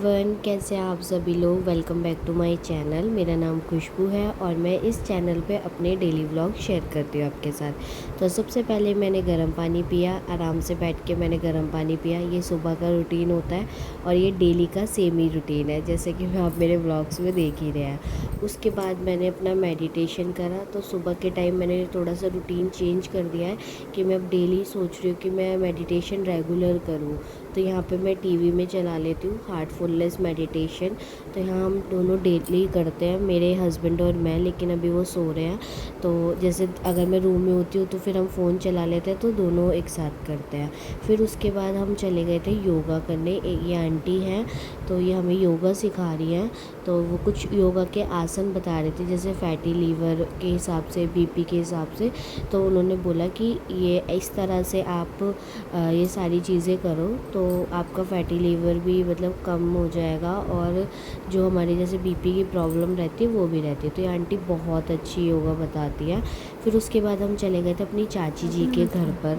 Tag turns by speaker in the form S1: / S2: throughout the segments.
S1: Everyone, कैसे हैं आप सभी लोग। Welcome back to my channel. मेरा नाम खुशबू है और मैं इस चैनल पे अपने डेली व्लॉग शेयर करती हूँ आपके साथ। तो सबसे पहले मैंने गर्म पानी पिया, आराम से बैठ के मैंने गर्म पानी पिया। ये सुबह का रूटीन होता है और ये डेली का सेम ही रूटीन है, जैसे कि आप मेरे व्लॉग्स में देख ही रहे हैं। उसके बाद मैंने अपना मेडिटेशन करा। तो सुबह के टाइम मैंने थोड़ा सा रूटीन चेंज कर दिया है कि मैं अब डेली सोच रही हूँ कि मैं मेडिटेशन रेगुलर करूँ। तो यहाँ पे मैं टीवी में चला लेती हूँ हार्टफुलनेस मेडिटेशन। तो यहाँ हम दोनों डेली करते हैं, मेरे हस्बैंड और मैं, लेकिन अभी वो सो रहे हैं। तो जैसे अगर मैं रूम में होती हूँ तो फिर हम फ़ोन चला लेते हैं, तो दोनों एक साथ करते हैं। फिर उसके बाद हम चले गए थे योगा करने। ये आंटी हैं तो ये हमें योगा सिखा रही हैं। तो वो कुछ योगा के आसन बता रहे थे, जैसे फैटी लीवर के हिसाब से, बीपी के हिसाब से। तो उन्होंने बोला कि ये इस तरह से आप ये सारी चीज़ें करो तो आपका फैटी लीवर भी मतलब कम हो जाएगा, और जो हमारी जैसे बीपी की प्रॉब्लम रहती है वो भी रहती है। तो ये आंटी बहुत अच्छी योगा बताती है। फिर उसके बाद हम चले गए थे अपनी चाची जी के घर पर।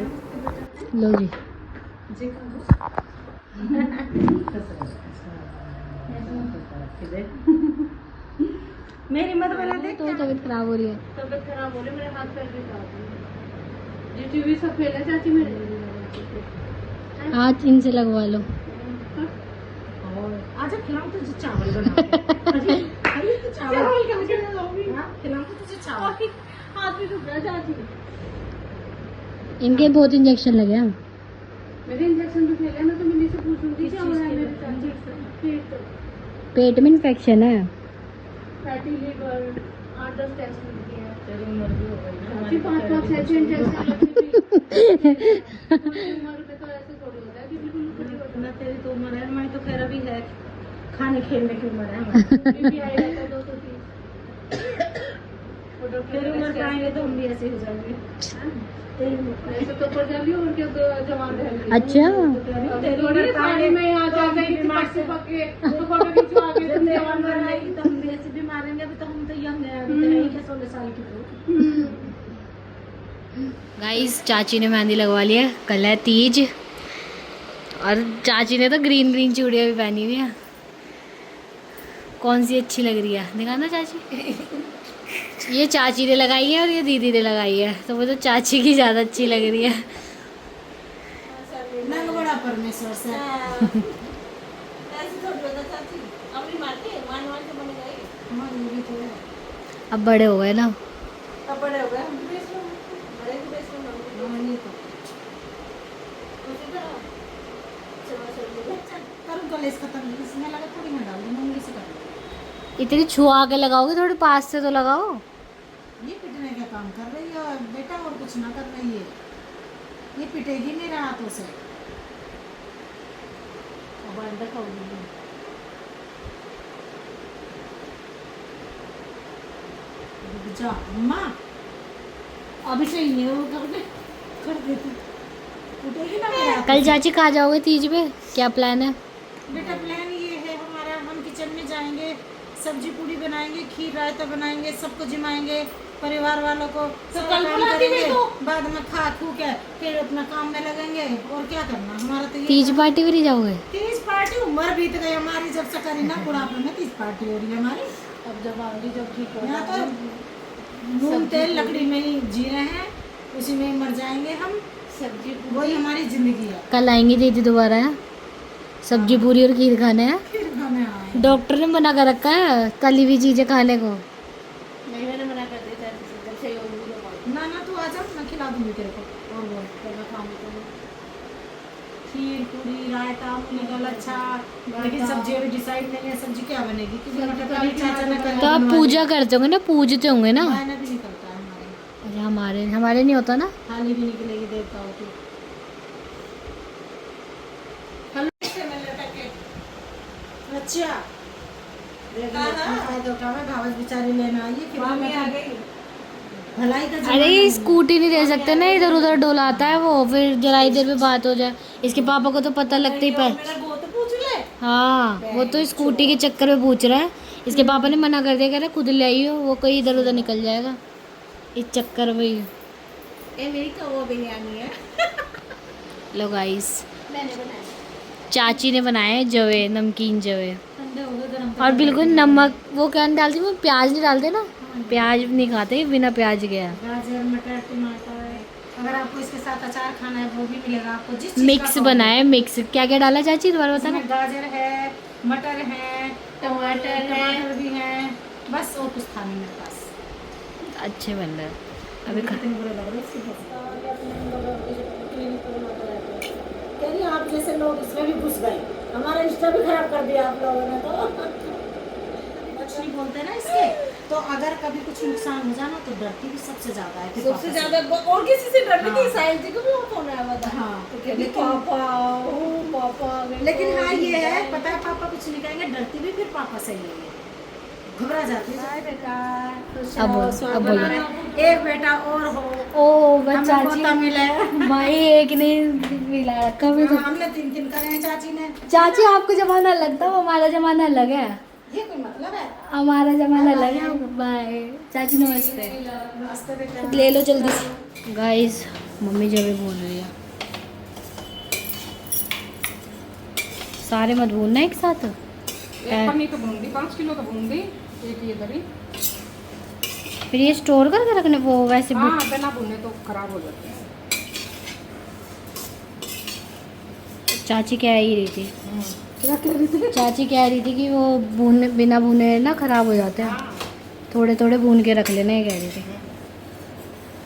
S1: लो जी।
S2: मेरी मत बना दे।
S1: तो तबीयत खराब हो रही है।
S2: तबीयत खराब हो रही है, मेरे हाथ पैर भी खराब हो रहे हैं। टीवी सब फैला चाची मेरे।
S1: हाथ इनसे लगवा लो।
S2: आजा खिलाऊं तुझे चावल बना के। अरे तो चावल कैसे बनाऊंगी? हां खिलाऊं तुझे चावल। हाथ भी दुख रहा है चाची।
S1: इनके बहुत इंजेक्शन लगे हैं।
S2: मेरे इंजेक्शन भी फैले ना, तो मैं से पूछूंगी क्या हो रहा है मेरे चाची।
S1: पेट में इन्फेक्शन है।
S2: फैटी लीवर 8-10 टेस्ट मिलती है। तेरी उम्र भी हो गई ना, चाची 5-5 6 इंजेक्शन लगते हैं। उम्र पे तो ऐसे थोड़ी होता है कि बिल्कुल ना। तेरी तो उम्र है, हमारी तो खैर अभी है खाने खेलने की उम्र है हमारी। बीपीआई रहता है 230। तेरी उम्र पे आएंगे तो हम भी ऐसे हो जाएंगे। ऐसे तो पड़ जाएगी और क्या जवान रहेंगे।
S1: अच्छा,
S2: तेरी उम्र साड़ी में यहाँ जा जाएगी से पके तो फोटो खिंचवा के जब जवान रहेगी तो हम भी ऐसे भी मारेंगे। अभी तो हम तो यंग है, अभी तो है 16 साल की। तो
S1: गाइस चाची ने मेहंदी लगवा लिया। कल है तीज और चाची ने तो ग्रीन ग्रीन चूड़ियाँ भी पहनी हुई है। कौन सी अच्छी लग रही है दिखाना चाची। ये चाची ने लगाई है और ये दीदी ने लगाई है, तो वो तो चाची की ज़्यादा अच्छी लग रही है।
S2: नंग बड़ा परमेश्वर से ऐसे तो होता चाची अपनी मारते मान मान के बन गए। हमारी भी तो
S1: अब बड़े हो गए ना।
S2: अब बड़े हो गए हम भी बेच लो, बड़े भी बेच लो। नहीं तो उसी तरह चलो करूँ कलेस खत्म। इसमें लगा थोड़ी मैं डाल दूँ, उंगली से कर।
S1: इतनी छुआ के लगाओगे, थोड़ी पास से तो लगाओ।
S2: ये पिटने का काम कर रही है बेटा, और कुछ ना कर रही है। ये पिटेगी मेरे हाथों से। अब अंडा खाऊंगी जा अम्मा। अभी से ही वो कर देती उठेगी ना मेरे हाथ
S1: कल
S2: से।
S1: चाची कहाँ जाओगे तीज पे, क्या प्लान है?
S2: बेटा प्लान ये है हमारा, हम किचन में जाएंगे, सब्जी पूड़ी बनाएंगे, खीर रायता बनाएंगे, सबको जिमाएंगे परिवार वालों को। सब कल करेंगे तो बाद में खा खू के फिर अपना काम में लगेंगे। और क्या करना हमारा तो ये
S1: तीज पार्टी भी नहीं जाओगे?
S2: तीज पार्टी उम्र बीत गई हमारी, जब से करी ना बुढ़ापे में तीज पार्टी हो रही है हमारी। अब जब आऊंगी जब ठीक हो। यहाँ तो नून तेल लकड़ी में ही जी रहे हैं, उसी में ही मर जाएंगे हम। सब्जी वही हमारी जिंदगी है।
S1: कल आएंगी दीदी दोबारा है, सब्जी पूरी और खीर खाने हैं।
S2: फिर खाने आए
S1: डॉक्टर ने मना कर रखा है तली हुई चीज़ें खाने को।
S2: नहीं, मैंने मना कर दिया था जब से ना ना तू आ जा, मैं खिला दूंगी तेरे को। और बोल तो मैं खाऊंगी खीर पूरी रायता मूली का लच्छा। लेकिन सब्जी अभी डिसाइड नहीं है, सब्जी क्या बनेगी क्योंकि मटर पनीर चाचा ने कर।
S1: तो आप पूजा करते होंगे ना, पूजते होंगे ना?
S2: मैंने भी नहीं करता है हमारे।
S1: अरे हमारे नहीं होता ना।
S2: थाली भी निकलेगी देवताओं की। अच्छा भावच बेचारी लेना आई फिर आ गई भलाई का।
S1: अरे स्कूटी नहीं दे सकते ना, इधर उधर डोलाता है वो, फिर जरा इधर पे बात हो जाए। इसके पापा को तो पता लगते ही
S2: मेरा वो तो पूछ ले।
S1: हाँ, वो तो स्कूटी के चक्कर में पूछ रहा है। इसके पापा ने मना कर दिया, कह रहा खुद ले आई हो, वो कोई इधर उधर निकल जाएगा इस चक्कर में।
S2: ये मेरी कौवा बिरयानी है।
S1: लो गाइस,
S2: मैंने बनाया।
S1: चाची ने बनाए जवे, नमकीन जवे,
S2: ठंडे हो गए गरम
S1: और बिल्कुल नमक वो क्या नहीं डालती, वो प्याज नहीं डालते ना, प्याज नहीं खाते बिना प्याज के।
S2: गाजर मटर टमाटर, अगर आपको इसके साथ अचार खाना है वो भी मिलेगा आपको, जिस चीज़
S1: मिक्स बनाए, मिक्स क्या क्या डाला चाची दोबारा बताना।
S2: इसमें गाजर है, मटर है, टमाटर भी है, बस और कुछ था नहीं मेरे पास।
S1: अच्छे बन रहे हैं अभी
S2: कितने बुरे लग रहे हैं इसके कह रही आप जैसे लोग इसमें भी घुस गए, हमारा इंस्टा भी खराब कर दिया आप लोगों ने। तो कुछ नहीं बोलते ना इसके, तो अगर कभी कुछ नुकसान हो जाना तो डरती भी सबसे ज्यादा है, फिर
S3: सबसे ज्यादा और किसी से डरने की
S2: हाँ।
S3: साहिल जी को भी वो फोन आया हुआ था।
S2: हाँ
S3: तो कहती पापा ओ पापा आ गए।
S2: लेकिन हाँ ये है, पता है पापा कुछ नहीं कहेंगे, डरती भी फिर पापा से ही है, घबरा जाती है बेटा।
S1: अब बोलो।
S2: एक बेटा और हो,
S1: ओ
S2: हमें
S1: चाची
S2: पोता मिला है।
S1: भाई एक नहीं मिला कभी तो।
S2: हमने 3 करे हैं चाची ने।
S1: चाची आपको जमाना लगता है, हमारा जमाना अलग है,
S2: ये कोई मतलब है?
S1: हमारा जमाना अलग है। बाय चाची, नमस्ते।
S2: नमस्ते बेटा।
S1: ले लो जल्दी से। गाइस मम्मी जब बोल रही है, सारे मत भूनना एक साथ।
S4: एक पन्नी तो भून दी, 5 किलो तो भून दी, एक ये दरी।
S1: फिर ये स्टोर करके रखने वो वैसे
S4: हाँ बिना भुने तो खराब हो जाते हैं।
S1: चाची कह ही रही थी,
S2: क्या कह रही थी?
S1: चाची कह रही थी कि वो भूने बिना भुने ना खराब हो जाते हैं, थोड़े थोड़े भून के रख लेना, ये कह रही थी।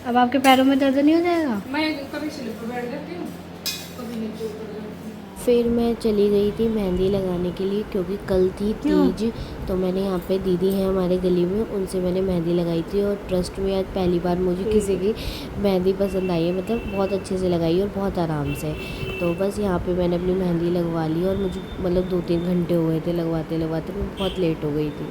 S1: अब आपके पैरों में दर्द नहीं हो जाएगा?
S4: मैं कभी स्लिप पर बैठ जाती हूँ, कभी नीचे उतर जाती हूँ।
S1: फिर मैं चली गई थी मेहंदी लगाने के लिए, क्योंकि कल थी तीज। तो मैंने यहाँ पे दीदी हैं हमारे गली में, उनसे मैंने मेहंदी लगाई थी, और ट्रस्ट में आज पहली बार मुझे किसी की मेहंदी पसंद आई है, मतलब बहुत अच्छे से लगाई और बहुत आराम से। तो बस यहाँ पे मैंने अपनी मेहंदी लगवा ली, और मुझे मतलब 2-3 घंटे हो गए थे लगवाते लगवाते, मैं बहुत लेट हो गई थी।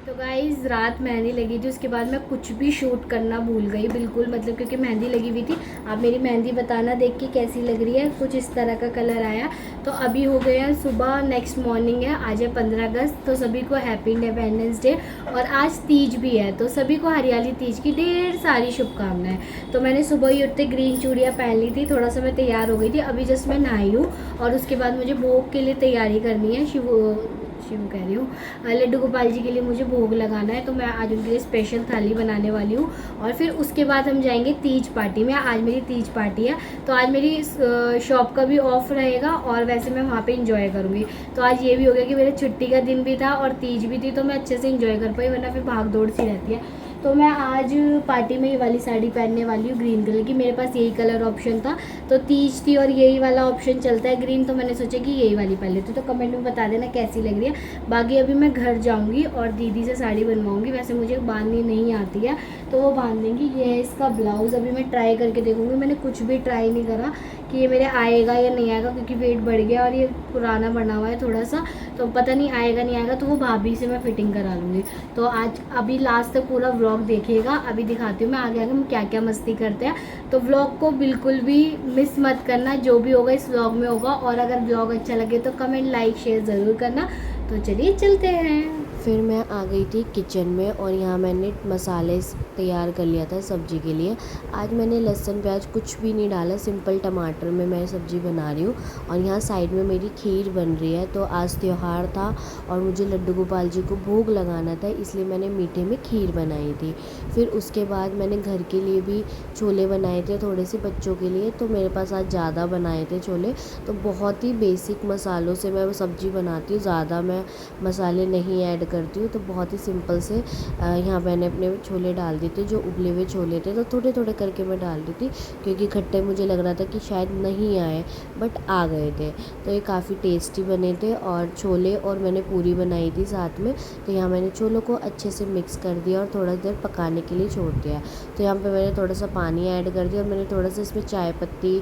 S1: तो गाइज़ रात मेहंदी लगी थी, उसके बाद मैं कुछ भी शूट करना भूल गई बिल्कुल, मतलब क्योंकि मेहंदी लगी हुई थी। आप मेरी मेहंदी बताना देख के कैसी लग रही है, कुछ इस तरह का कलर आया। तो अभी हो गया सुबह, नेक्स्ट मॉर्निंग है, आज है 15 अगस्त, तो सभी को हैप्पी इंडिपेंडेंस डे, और आज तीज भी है, तो सभी को हरियाली तीज की ढेर सारी शुभकामनाएं। तो मैंने सुबह ही उठते ग्रीन चूड़ियाँ पहन ली थी, थोड़ा सा मैं तैयार हो गई थी, अभी जस्ट मैं नहाई हूँ, और उसके बाद मुझे भोग के लिए तैयारी करनी है। शिव कह रही हूँ, लड्डू गोपाल जी के लिए मुझे भोग लगाना है, तो मैं आज उनके लिए स्पेशल थाली बनाने वाली हूँ। और फिर उसके बाद हम जाएंगे तीज पार्टी में, आज मेरी तीज पार्टी है, तो आज मेरी शॉप का भी ऑफ रहेगा, और वैसे मैं वहाँ पे इंजॉय करूँगी। तो आज ये भी हो गया कि मेरे छुट्टी का दिन भी था और तीज भी थी, तो मैं अच्छे से इंजॉय कर पाई, वरना फिर भाग दौड़ सी रहती है। तो मैं आज पार्टी में ये वाली साड़ी पहनने वाली हूँ ग्रीन कलर की, मेरे पास यही कलर ऑप्शन था, तो तीज थी और यही वाला ऑप्शन चलता है ग्रीन, तो मैंने सोचा कि यही वाली पहन लेती हूँ। तो कमेंट में बता देना कैसी लग रही है। बाकी अभी मैं घर जाऊँगी और दीदी से साड़ी बनवाऊँगी, वैसे मुझे बांधनी नहीं आती है, तो वो बांध देंगी। ये है इसका ब्लाउज़, अभी मैं ट्राई करके देखूँगी, मैंने कुछ भी ट्राई नहीं करा कि ये मेरे आएगा या नहीं आएगा, क्योंकि वेट बढ़ गया और ये पुराना बना हुआ है थोड़ा सा, तो पता नहीं आएगा नहीं आएगा, तो वो भाभी से मैं फिटिंग करा लूँगी। तो आज अभी लास्ट तक पूरा व्लॉग देखिएगा, अभी दिखाती हूँ मैं आगे आगे हम क्या क्या मस्ती करते हैं। तो व्लॉग को बिल्कुल भी मिस मत करना, जो भी होगा इस व्लॉग में होगा, और अगर व्लॉग अच्छा लगे तो कमेंट लाइक शेयर ज़रूर करना। तो चलिए चलते हैं। फिर मैं आ गई थी किचन में, और यहाँ मैंने मसाले तैयार कर लिया था सब्ज़ी के लिए। आज मैंने लहसुन प्याज कुछ भी नहीं डाला, सिंपल टमाटर में मैं सब्ज़ी बना रही हूँ, और यहाँ साइड में मेरी खीर बन रही है। तो आज त्यौहार था और मुझे लड्डू गोपाल जी को भोग लगाना था, इसलिए मैंने मीठे में खीर बनाई थी। फिर उसके बाद मैंने घर के लिए भी छोले बनाए थे, थोड़े से बच्चों के लिए, तो मेरे पास आज ज़्यादा बनाए थे छोले। तो बहुत ही बेसिक मसालों से मैं सब्ज़ी बनाती हूँ, ज़्यादा मैं मसाले नहीं ऐड करती हूँ, तो बहुत ही सिंपल से यहाँ मैंने अपने छोले डाल दिए थे, जो उबले हुए छोले थे, तो थोड़े थोड़े करके मैं डाल दी थी, क्योंकि खट्टे मुझे लग रहा था कि शायद नहीं आए, बट आ गए थे। तो ये काफ़ी टेस्टी बने थे, और छोले और मैंने पूरी बनाई थी साथ में। तो यहाँ मैंने छोलों को अच्छे से मिक्स कर दिया और थोड़ा देर पकाने के लिए छोड़ दिया। तो यहाँ पर मैंने थोड़ा सा पानी ऐड कर दिया, और मैंने थोड़ा सा इसमें चाय पत्ती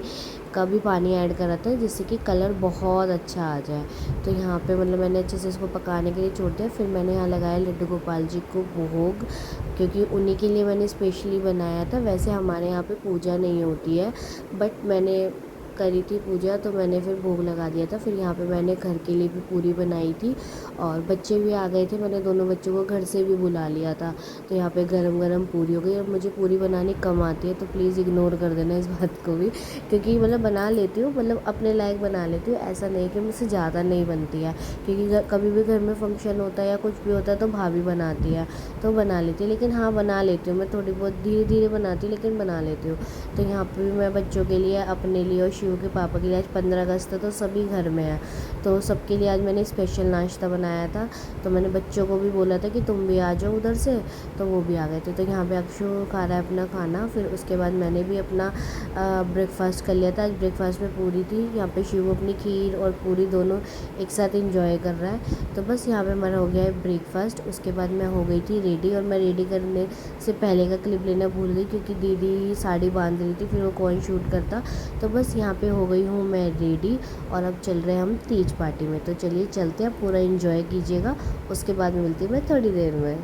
S1: का भी पानी ऐड करा था, जिससे कि कलर बहुत अच्छा आ जाए। तो यहाँ पे मतलब मैंने अच्छे से इसको पकाने के लिए छोड़ दिया। फिर मैंने यहाँ लगाया लड्डू गोपाल जी को भोग, क्योंकि उन्हीं के लिए मैंने स्पेशली बनाया था। वैसे हमारे यहाँ पे पूजा नहीं होती है, बट मैंने करी थी पूजा तो मैंने फिर भोग लगा दिया था। फिर यहाँ पे मैंने घर के लिए भी पूरी बनाई थी और बच्चे भी आ गए थे, मैंने दोनों बच्चों को घर से भी बुला लिया था। तो यहाँ पे गरम गरम पूरी हो गई। और मुझे पूरी बनानी कम आती है तो प्लीज़ इग्नोर कर देना इस बात को भी, क्योंकि मतलब बना लेती हूँ, मतलब अपने लायक बना लेती हूँ, ऐसा नहीं कि मुझसे ज़्यादा नहीं बनती है। क्योंकि कभी भी घर में फंक्शन होता है या कुछ भी होता है तो भाभी बनाती है तो बना लेती है। लेकिन हाँ, बना लेती हूँ मैं, थोड़ी बहुत धीरे धीरे बनाती हूँ लेकिन बना लेती हूँ। तो यहाँ पे भी मैं बच्चों के लिए, अपने लिए और शिव के पापा के लिए, आज 15 अगस्त है तो सभी घर में है तो सबके लिए आज मैंने स्पेशल नाश्ता बनाया था। तो मैंने बच्चों को भी बोला था कि तुम भी आ जाओ उधर से, तो वो भी आ गए थे। तो यहाँ पे अक्षु खा रहा है अपना खाना। फिर उसके बाद मैंने भी अपना ब्रेकफास्ट कर लिया था। आज ब्रेकफास्ट में पूरी थी, यहाँ पे शिव अपनी खीर और पूरी दोनों एक साथ इंजॉय कर रहा है। तो बस यहाँ पे हमारा हो गया है ब्रेकफास्ट। उसके बाद मैं हो गई थी रेडी, और मैं रेडी करने से पहले का क्लिप लेना भूल गई क्योंकि दीदी साड़ी बांध रही थी, फिर वो कौन शूट करता। तो बस यहाँ पे हो गई हूँ मैं रेडी और अब चल रहे हैं हम तीज पार्टी में। तो चलिए चलते हैं, पूरा इंजॉय कीजिएगा। उसके बाद में मिलती हूँ मैं थोड़ी देर में।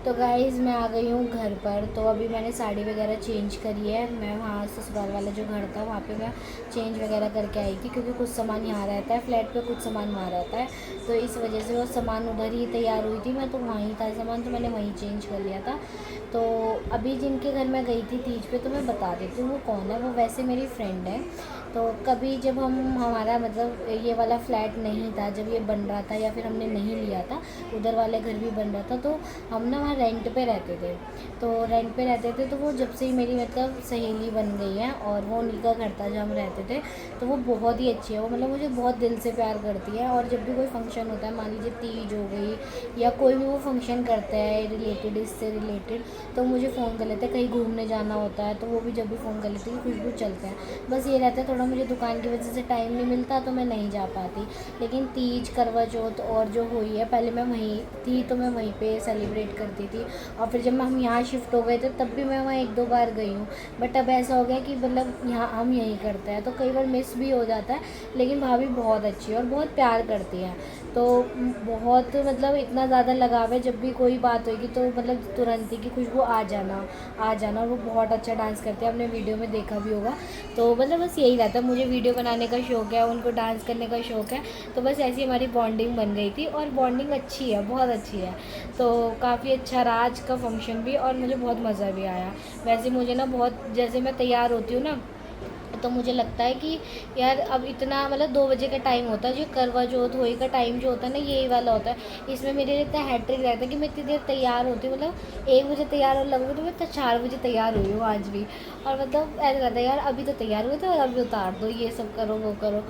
S1: तो गाइज़ मैं आ गई हूँ घर पर। तो अभी मैंने साड़ी वगैरह चेंज करी है। मैं वहाँ ससुराल वाला जो घर था वहाँ पे मैं चेंज वगैरह करके आई थी, क्योंकि कुछ सामान यहाँ रहता है फ्लैट पे, कुछ सामान वहाँ रहता है, तो इस वजह से वो सामान उधर ही तैयार हुई थी। मैं तो वहाँ ही था सामान, तो मैंने वहीं चेंज कर लिया था। तो अभी जिनके घर मैं गई थी तीज पे, तो मैं बता देती हूँ वो कौन है। वो वैसे मेरी फ्रेंड है। तो कभी जब हमारा मतलब ये वाला फ्लैट नहीं था, जब ये बन रहा था या फिर हमने नहीं लिया था, उधर वाले घर भी बन रहा था, तो हम ना वहाँ रेंट पे रहते थे। तो रेंट पे रहते थे तो वो जब से ही मेरी मतलब सहेली बन गई है, और वो उन्हीं का घर था जहाँ हम रहते थे। तो वो बहुत ही अच्छी है, वो मतलब मुझे बहुत दिल से प्यार करती है। और जब भी कोई फंक्शन होता है, मान लीजिए तीज हो गई या कोई भी वो फंक्शन करता है रिलेटेड, इससे रिलेटेड, तो मुझे फ़ोन कर लेते हैं। कहीं घूमने जाना होता है तो वो भी जब भी फ़ोन कर लेती है कि खुशबू चलते हैं। बस ये रहता है, थोड़ा मुझे दुकान की वजह से टाइम नहीं मिलता तो मैं नहीं जा पाती। लेकिन तीज, करवा चौथ और जो हुई है, पहले मैं वहीं थी तो मैं वहीं पे सेलिब्रेट करती थी। और फिर जब हम यहाँ शिफ्ट हो गए थे तब भी मैं वहाँ 1-2 बार गई हूँ। बट अब ऐसा हो गया कि मतलब यहाँ हम यहीं करते हैं, तो कई बार मिस भी हो जाता है। लेकिन भाभी बहुत अच्छी है और बहुत प्यार करती है, तो बहुत मतलब इतना ज़्यादा लगाव है। जब भी कोई बात होगी तो मतलब तुरंत ही कि खुशबू आ जाना आ जाना। और वो बहुत अच्छा डांस करते हैं, आपने वीडियो में देखा भी होगा। तो मतलब बस यही रहता है, मुझे वीडियो बनाने का शौक़ है, उनको डांस करने का शौक़ है। तो बस ऐसी हमारी बॉन्डिंग बन गई थी, और बॉन्डिंग अच्छी है, बहुत अच्छी है। तो काफ़ी अच्छा रहा आज का फंक्शन भी, और मुझे बहुत मज़ा भी आया। वैसे मुझे ना बहुत, जैसे मैं तैयार होती हूँ ना, तो मुझे लगता है कि यार अब इतना मतलब 2 बजे का टाइम होता है, जो करवा चौथ होली का टाइम जो होता है ना, यही वाला होता है। इसमें मेरे लिए इतना हैट्रिक रहता है कि मैं इतनी देर तैयार होती हूँ, मतलब 1 बजे तैयार होने लगूँगी तो मैं तो 4 बजे तैयार हुई हूँ आज भी। और मतलब ऐसा लगता है यार अभी तो तैयार हुए थे और अभी उतार दो, ये सब करो वो करो।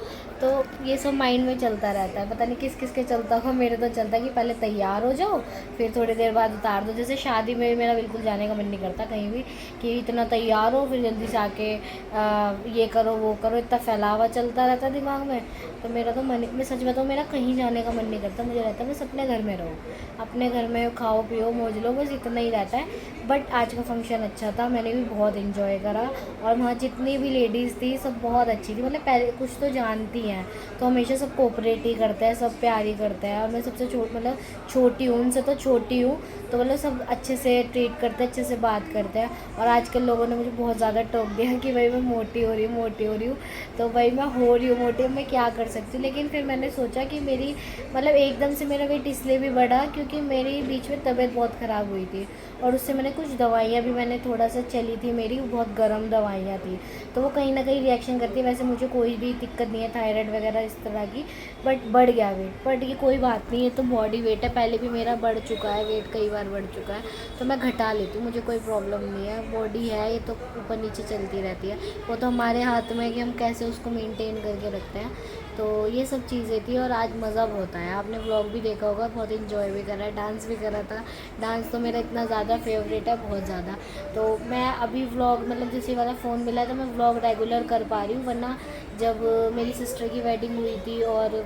S1: तो ये सब माइंड में चलता रहता है, पता नहीं किस किस के चलता हो। मेरे तो चलता है कि पहले तैयार हो जाओ फिर थोड़ी देर बाद उतार दो। जैसे शादी में मेरा बिल्कुल जाने का मन नहीं करता कहीं भी, कि इतना तैयार हो फिर जल्दी से आके ये ये करो वो करो, इतना फैलावा चलता रहता है दिमाग में। तो मेरा तो मन, मैं सच बताऊँ, मेरा कहीं जाने का मन नहीं करता। मुझे रहता है बस अपने घर में रहो, अपने घर में खाओ पियो मौज लो, बस इतना ही रहता है। बट आज का फंक्शन अच्छा था, मैंने भी बहुत इन्जॉय करा। और वहाँ जितनी भी लेडीज़ थी सब बहुत अच्छी थी, मतलब पहले कुछ तो जानती हैं तो हमेशा सब कोऑपरेट ही करते हैं, सब प्यार ही करते हैं। और मैं सबसे मतलब छोटी हूँ, उनसे तो छोटी हूँ, तो मतलब सब अच्छे से ट्रीट करते हैं, अच्छे से बात करते हैं। और आजकल लोगों ने मुझे बहुत ज़्यादा टोक दिया कि भाई मैं मोटी हो रही हूँ। तो भाई मैं हो रही हूँ मोटी, मैं क्या कर सकती हूँ। लेकिन फिर मैंने सोचा कि मेरी मतलब एकदम से मेरा वेट इसलिए भी बढ़ा क्योंकि मेरी बीच में तबीयत बहुत ख़राब हुई थी, और उससे मैंने कुछ दवाइयाँ भी मैंने थोड़ा सा चली थी, मेरी बहुत गर्म दवाइयाँ थी, तो वो कहीं ना कहीं रिएक्शन करती है। वैसे मुझे कोई भी दिक्कत नहीं है थायराइड वगैरह इस तरह की, बट बढ़ गया वेट। बट ये कोई बात नहीं है, तो बॉडी वेट है, पहले भी मेरा बढ़ चुका है वेट, कई बार बढ़ चुका है, तो मैं घटा लेती हूँ, मुझे कोई प्रॉब्लम नहीं है। बॉडी है ये तो ऊपर नीचे चलती रहती है, वो तो हमारे हाथ में है कि हम कैसे उसको मेंटेन करके रखते हैं। तो ये सब चीज़ें थी, और आज मज़ा बहुत आया। आपने व्लॉग भी देखा होगा, बहुत इन्जॉय भी करा है, डांस भी करा था। डांस तो मेरा इतना ज़्यादा फेवरेट है, बहुत ज़्यादा। तो मैं अभी व्लॉग मतलब जैसे वाला फ़ोन मिला है तो मैं व्लॉग रेगुलर कर पा रही हूँ, वरना जब मेरी सिस्टर की वेडिंग हुई थी और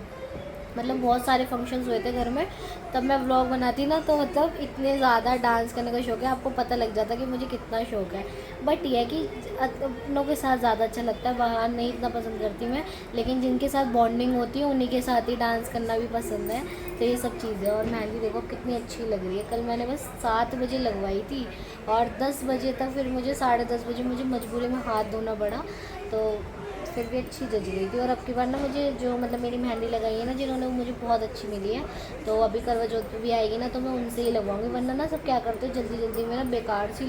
S1: मतलब बहुत सारे फंक्शंस हुए थे घर में, तब मैं व्लॉग बनाती ना, तो मतलब इतने ज़्यादा डांस करने का शौक़ है, आपको पता लग जाता कि मुझे कितना शौक़ है। बट ये है कि अपनों के साथ ज़्यादा अच्छा लगता है, बाहर नहीं इतना पसंद करती मैं, लेकिन जिनके साथ बॉन्डिंग होती है उन्हीं के साथ ही डांस करना भी पसंद है। तो ये सब चीज़ें। और मेहंदी देखो कितनी अच्छी लग रही है। कल मैंने बस 7 बजे लगवाई थी, और 10 बजे तक फिर मुझे 10:30 बजे मुझे मजबूरी में हाथ धोना पड़ा, तो फिर भी अच्छी जच गई थी। और अब की बार ना मुझे जो मतलब मेरी मेहंदी लगाई है ना जिन्होंने, मुझे बहुत अच्छी मिली है। तो अभी करवा चौथ पे भी आएगी ना, तो मैं उनसे ही लगवाऊंगी, वरना ना सब क्या करते जल्दी जल्दी में ना बेकार सी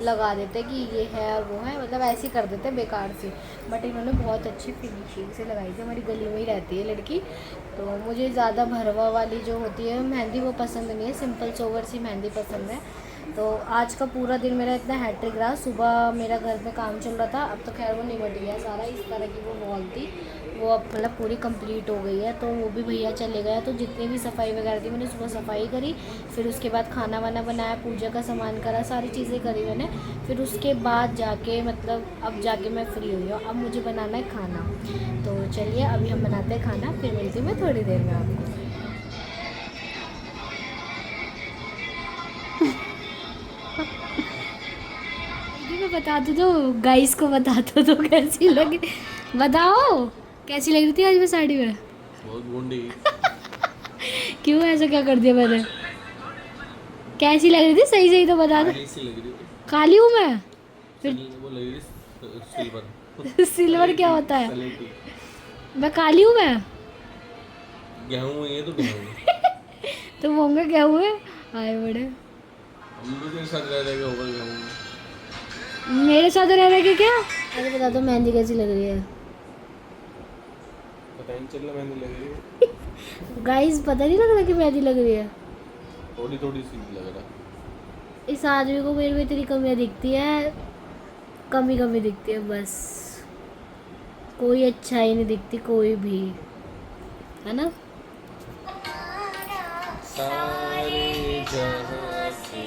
S1: लगा देते कि ये है वो है, मतलब ऐसे कर देते बेकार सी। बट इन्होंने बहुत अच्छी फिनिशिंग से लगाई थी। हमारी गली में ही रहती है लड़की, तो मुझे ज़्यादा भरवा वाली जो होती है मेहंदी वो पसंद नहीं है, सिंपल सोवर सी मेहंदी पसंद है। तो आज का पूरा दिन मेरा इतना हैट्रिक रहा। सुबह मेरा घर में काम चल रहा था, अब तो खैर वो निपट गया सारा। इस तरह की वो वॉल थी, वो अब मतलब पूरी कंप्लीट हो गई है, तो वो भी भैया चले गए। तो जितनी भी सफाई वगैरह थी मैंने सुबह सफाई करी, फिर उसके बाद खाना वाना बनाया, पूजा का सामान करा, सारी चीज़ें करी मैंने। फिर उसके बाद जाके मतलब अब जाके मैं फ्री हुई हूँ, अब मुझे बनाना है खाना। तो चलिए अभी हम बनाते हैं खाना, फिर मिलती हूँ मैं थोड़ी देर में आपको। मैं बता दूँ तो गाइस को बता दो तो कैसी लगी, बताओ कैसी लग रही थी आज मैं साड़ी में?
S5: बहुत गुंडी।
S1: क्यों ऐसा क्या कर दिया मैंने? कैसी लग रही थी सही सही तो बता दो।
S5: सी लग रही थी।
S1: काली हूँ मैं?
S5: वो लग रही थी सिल्वर।
S1: सिल्वर क्या होता है?
S5: सलेटी।
S1: मैं काली हूँ मैं?
S5: गेहूं ये तो गेहूं।
S1: तो वो होंगे क्या हुए आए बड़े।
S5: हम लोग के साथ रह रहे होगा गेहूं।
S1: मेरे साथ रह रहे क्या? अरे बता दो मेहंदी कैसी लग रही है?
S5: पता नहीं चल रहा मेहंदी लग रही है।
S1: गाइस पता नहीं लग रहा कि मेहंदी लग रही है।
S5: थोड़ी थोड़ी सी लग रहा।
S1: इस आदमी को मेरे में इतनी कमियाँ दिखती है, कमी कमी दिखती है बस, कोई अच्छाई नहीं दिखती कोई भी, है ना?
S5: सारे जहां से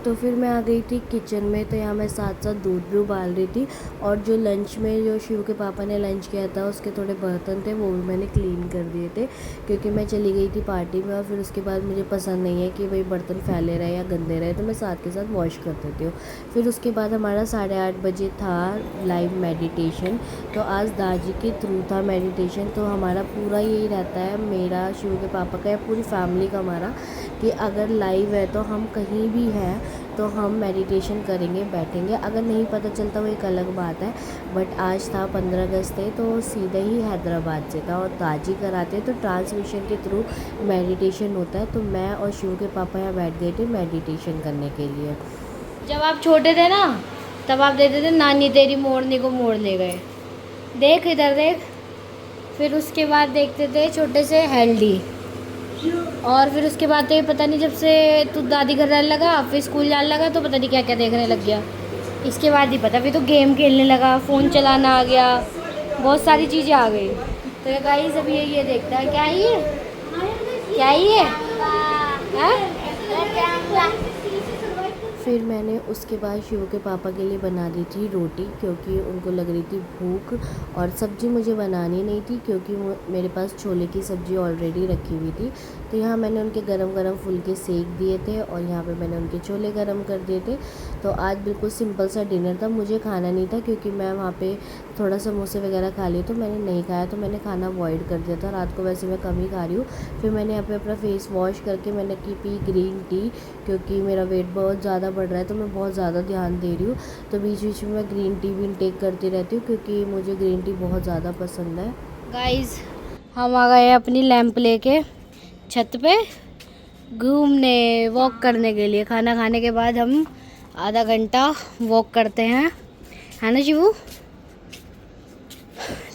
S1: तो फिर मैं आ गई थी किचन में, तो यहाँ मैं साथ साथ दूध भी उबाल रही थी, और जो लंच में जो शिव के पापा ने लंच किया था उसके थोड़े बर्तन थे वो भी मैंने क्लीन कर दिए थे, क्योंकि मैं चली गई थी पार्टी में। और फिर उसके बाद मुझे पसंद नहीं है कि भाई बर्तन फैले रहे या गंदे रहे, तो मैं साथ के साथ वॉश कर देती हूँ। फिर उसके बाद हमारा 8:30 बजे था लाइव मेडिटेशन, तो आज दाजी के थ्रू था मेडिटेशन। तो हमारा पूरा यही रहता है, मेरा, शिव के पापा का या पूरी फैमिली का हमारा, कि अगर लाइव है तो हम कहीं भी हैं तो हम मेडिटेशन करेंगे, बैठेंगे। अगर नहीं पता चलता वो एक अलग बात है, बट आज था 15 अगस्त थे तो सीधे ही हैदराबाद से था, और दाजी कराते तो ट्रांसमिशन के थ्रू मेडिटेशन होता है। तो मैं और शिव के पापा यहाँ बैठ गए थे मेडिटेशन करने के लिए। जब आप छोटे थे ना तब आप देते थे नानी तेरी मोरनी को मोड़ ले गए, देख इधर देख। फिर उसके बाद देखते थे छोटे से हेल्दी, और फिर उसके बाद तो पता नहीं जब से तू दादी घर रहने लगा फिर स्कूल जाने लगा तो पता नहीं क्या क्या देखने लग गया। इसके बाद ही पता, फिर तो गेम खेलने लगा, फ़ोन चलाना आ गया, बहुत सारी चीज़ें आ गई। तो ये गाइस अभी ये देखता है क्या ही है, क्या ही है, फिर मैंने उसके बाद शिव के पापा के लिए बना दी थी रोटी, क्योंकि उनको लग रही थी भूख, और सब्ज़ी मुझे बनानी नहीं थी क्योंकि मेरे पास छोले की सब्ज़ी ऑलरेडी रखी हुई थी। तो यहाँ मैंने उनके गरम गरम फुलके सेक दिए थे और यहाँ पे मैंने उनके छोले गरम कर दिए थे। तो आज बिल्कुल सिंपल सा डिनर था, मुझे खाना नहीं था क्योंकि मैं वहाँ पे थोड़ा समोसे वगैरह खा लिए तो मैंने नहीं खाया, तो मैंने खाना अवॉइड कर दिया था। रात को वैसे मैं कम ही खा रही हूँ। फिर मैंने यहाँ पे अपना फेस वॉश करके मैंने पी ग्रीन टी, क्योंकि मेरा वेट बहुत ज़्यादा बढ़ रहा है तो मैं बहुत ज़्यादा ध्यान दे रही हूँ। तो बीच बीच में मैं ग्रीन टी भी इनटेक करती रहती हूँ क्योंकि मुझे ग्रीन टी बहुत ज़्यादा पसंद है। गाइस, हम आ गए अपनी लैंप लेके छत पे घूमने, वॉक करने के लिए। खाना खाने के बाद हम आधा घंटा वॉक करते हैं, है ना शिवू?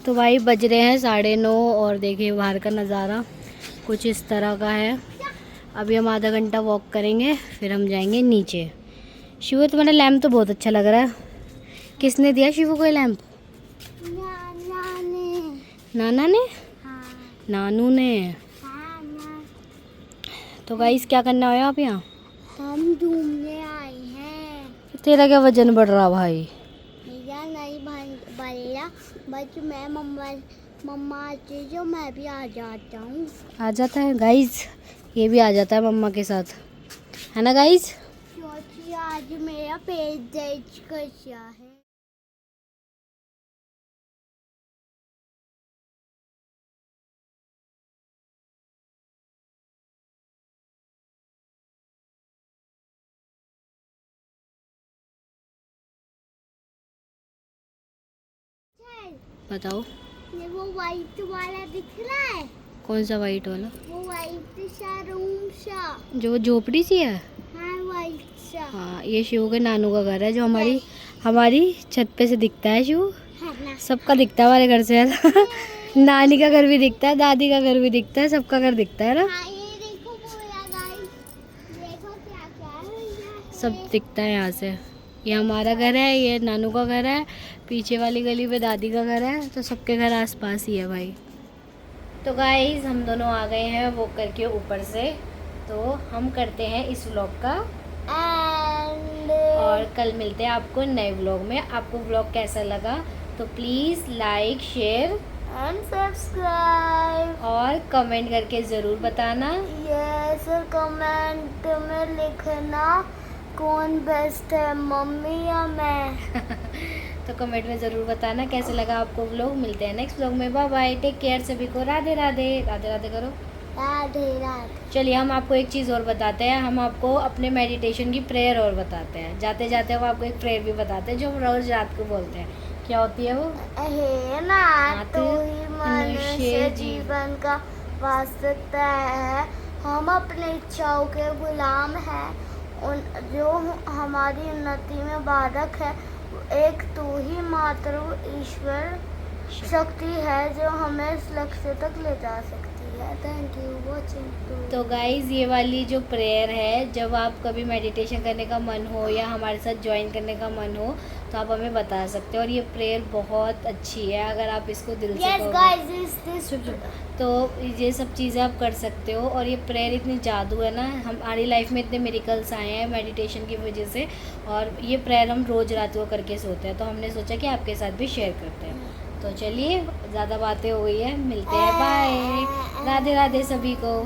S1: तो भाई बज रहे हैं 9:30 और देखिए बाहर का नज़ारा कुछ इस तरह का है। अभी हम आधा घंटा वॉक करेंगे फिर हम जाएंगे नीचे। शिवू, तुम्हारा लैंप तो बहुत अच्छा लग रहा है। किसने दिया शिवू को ये लैंप? नाना ने? नानू ने। तो गाइस, क्या करने आए हो आप यहाँ?
S6: हम घूमने आए हैं।
S1: तेरा क्या वजन बढ़ रहा भाई?
S6: मेरा नहीं बढ़ेगा, बस मैं मम्मा आती जो मैं भी आ जाता हूँ।
S1: आ जाता है गाइस, ये भी आ जाता है मम्मा के साथ, है ना गाइस?
S6: क्योंकि आज मेरा पेट दर्द कर रहा है।
S1: बताओ
S6: ये वो वाइट वाला दिख रहा है,
S1: कौन सा वाइट वाला?
S6: वो वाइट सा रूम सा।
S1: जो वो झोपड़ी सी है?
S6: हाँ, वाइट सा।
S1: हाँ, ये शिव के नानू का घर है जो हमारी छत पे से दिखता है। शिव
S6: है ना?
S1: सबका दिखता है हमारे घर से, है ना? नानी का घर भी दिखता है, दादी का घर भी दिखता है, सबका घर दिखता है ना?
S6: हाँ, ये देखो पूरा गाइस, देखो क्या क्या है यहाँ पे।
S1: सब दिखता है यहाँ से। ये हमारा घर है, ये नानू का घर है, पीछे वाली गली पे दादी का घर है, तो सबके घर आसपास ही है भाई। तो गाइस, हम दोनों आ गए हैं वो करके ऊपर से, तो हम करते हैं इस व्लॉग का
S6: एंड
S1: और कल मिलते हैं आपको नए व्लॉग में। आपको व्लॉग कैसा लगा तो प्लीज़ लाइक, शेयर
S6: सब्सक्राइब
S1: और कमेंट करके ज़रूर बताना।
S6: ये सर कमेंट में लिखना कौन बेस्ट है, मम्मी या मैं।
S1: तो कमेंट में ज़रूर बताना कैसे लगा आपको व्लॉग। मिलते हैं नेक्स्ट व्लॉग में। बाय बाय, टेक केयर सभी को। राधे राधे। राधे राधे करो।
S6: राधे राधे।
S1: चलिए, हम आपको एक चीज़ और बताते हैं। हम आपको अपने मेडिटेशन की प्रेयर और बताते हैं। जाते जाते हम आपको एक प्रेयर भी बताते हैं जो हम रोज़ रात को बोलते हैं। क्या होती है वो?
S6: हे ना,
S1: नाथ
S6: तू ही मनुष्य जीवन का वास्ता है, हम अपनी इच्छाओं के गुलाम हैं, उन जो हमारी उन्नति में बाधक है, एक तू ही मात्र ईश्वर शक्ति है जो हमें इस लक्ष्य तक ले जा सकती है। Thank you watching.
S1: तो गाइज़, ये वाली जो प्रेयर है, जब आप कभी मेडिटेशन करने का मन हो या हमारे साथ ज्वाइन करने का मन हो तो आप हमें बता सकते हो। और ये प्रेयर बहुत अच्छी है अगर आप इसको दिल से करोगे तो ये सब चीज़ें आप कर सकते हो। और ये प्रेयर इतनी जादू है ना, हमारी लाइफ में इतने मिरेकल्स आए हैं मेडिटेशन की वजह से। और ये प्रेयर हम रोज़ रात को करके सोते हैं, तो हमने सोचा कि आपके साथ भी शेयर करते हैं। तो चलिए, ज़्यादा बातें हो गई है, मिलते हैं, बाय। राधे राधे सभी को।